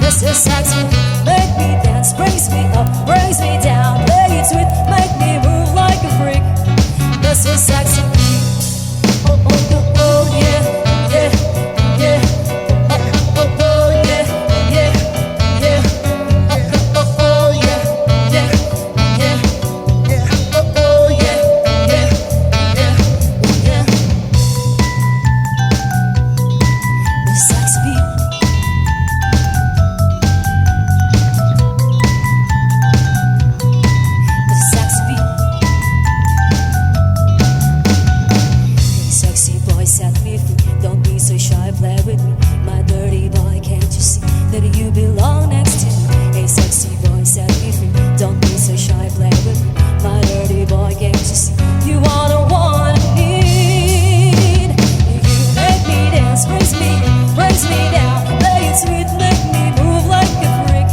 This is Saxobeat. Make me dance, brings me up, brings me down. Play it sweet, make me move like a freak. This is Saxobeat. Oh, oh, oh, oh, yeah, yeah, yeah. Oh, oh, oh, yeah, yeah, yeah. Oh, oh, oh, yeah, yeah, yeah, yeah. Oh, oh, yeah, yeah, yeah, yeah. The Saxobeat. Set me free, don't be so shy, play with me. My dirty boy, can't you see that you belong next to me? Hey sexy boy, set me free, don't be so shy, play with me. My dirty boy, can't you see you wanna need? You make me dance, brings me down. Play it sweet, make me move like a freak.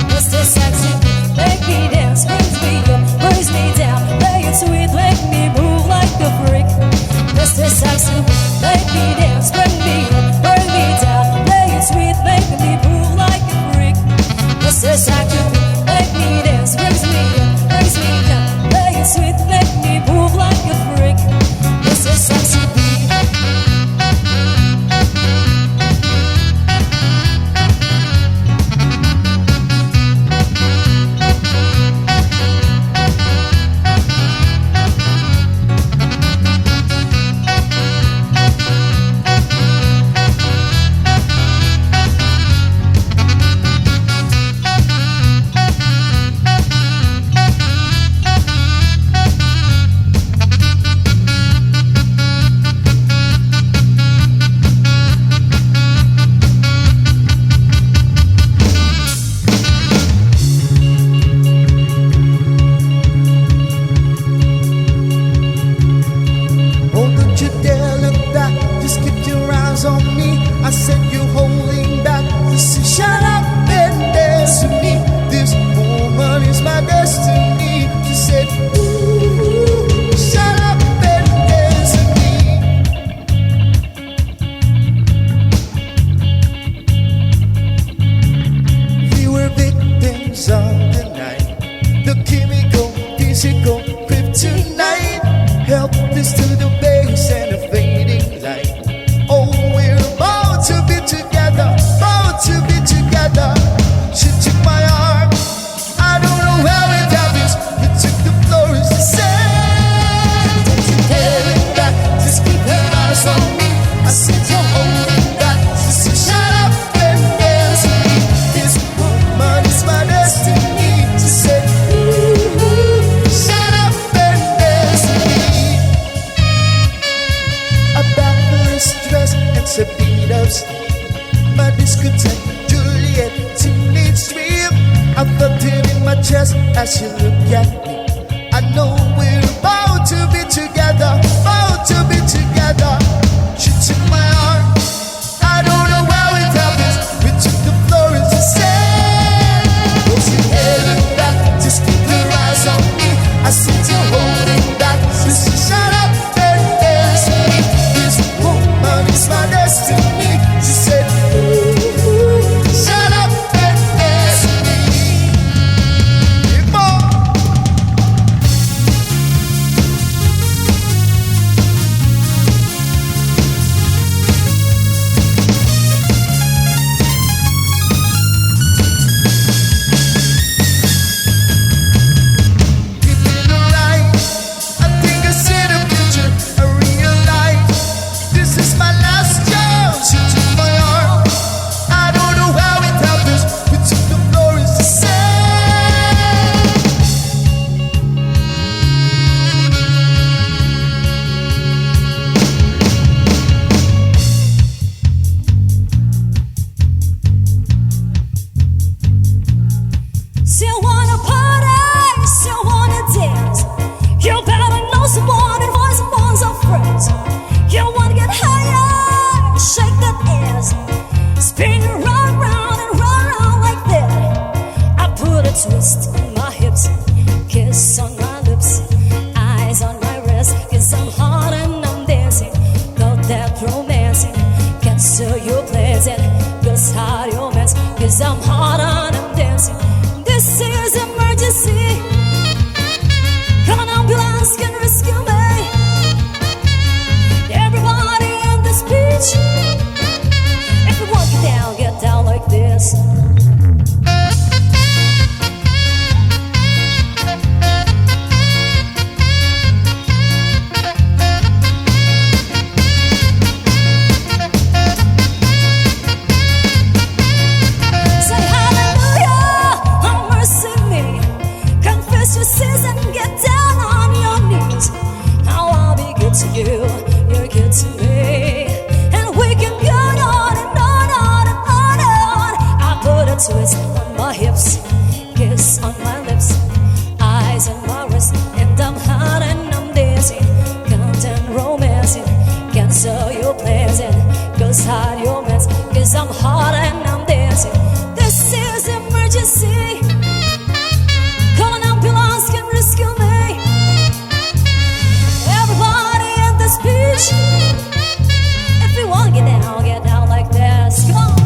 Mr. Sexy, make me dance, brings me up, brings me down. Play it sweet, make me move like a freak. Mr. Sexy, make me dance, bring me up, bring me down. Play it sweet, make me move like a freak. Mr. Sexy, make me dance, brings me up, brings me down. Play it sweet, make me move like a freak. Mr. Sexy beat. I said you're holding back. Just shut up and dance with me. This woman is my destiny. She said, ooh, shut up and dance with me. We were victims of the night, the chemical, physical kryptonite, helpless to the bass and the fading light. To be together, bound to be together. She took my arm, I don't know how it happens. We took the floor and she said, don't you dare look back, just keep her eyes on me. I said you're holding back. She said shut up and dance with me. This woman is my destiny. She said ooh, shut up and dance with me. A backless dress and Cebu. My discotheque, Juliet, teenage stream. I felt it in my chest as you look at me. I know we're about to be together, about to be together. She took my arm, I don't know how it happens. We took the floor and she said, don't you dare look back, just keep your eyes on me. I said you're holding back, so she shut up and dance with me. This woman is my destiny. She said, ooh, shut up and dance with me. I'm hot and I'm dancing. This is emergency. Come on, ambulance can rescue me. Everybody in this beach. Everyone get down like this. Say hallelujah, have mercy me. Confess your sins and get down on your knees. Now I'll be good to you, you're good to me. And we can go on and on and on and on. I put a twist on my hips, kiss on my lips, eyes on my wrist, and I'm hot and I'm dancing, content romancing, cancel your plans and cause hide your mess, cause I'm hot and I'm dancing. This is emergency. Call an ambulance can rescue me. Everybody in this beach. If you wanna get down like this. Come on.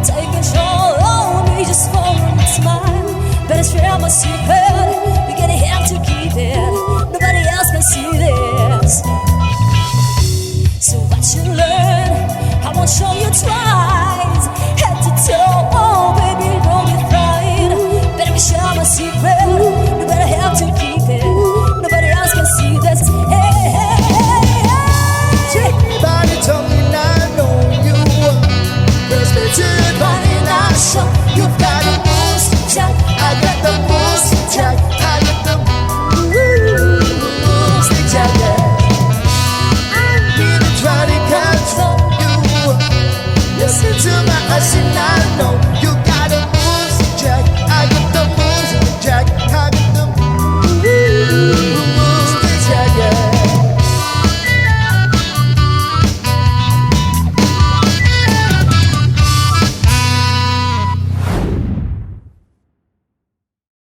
Take control of me just for a smile. Better share my secret.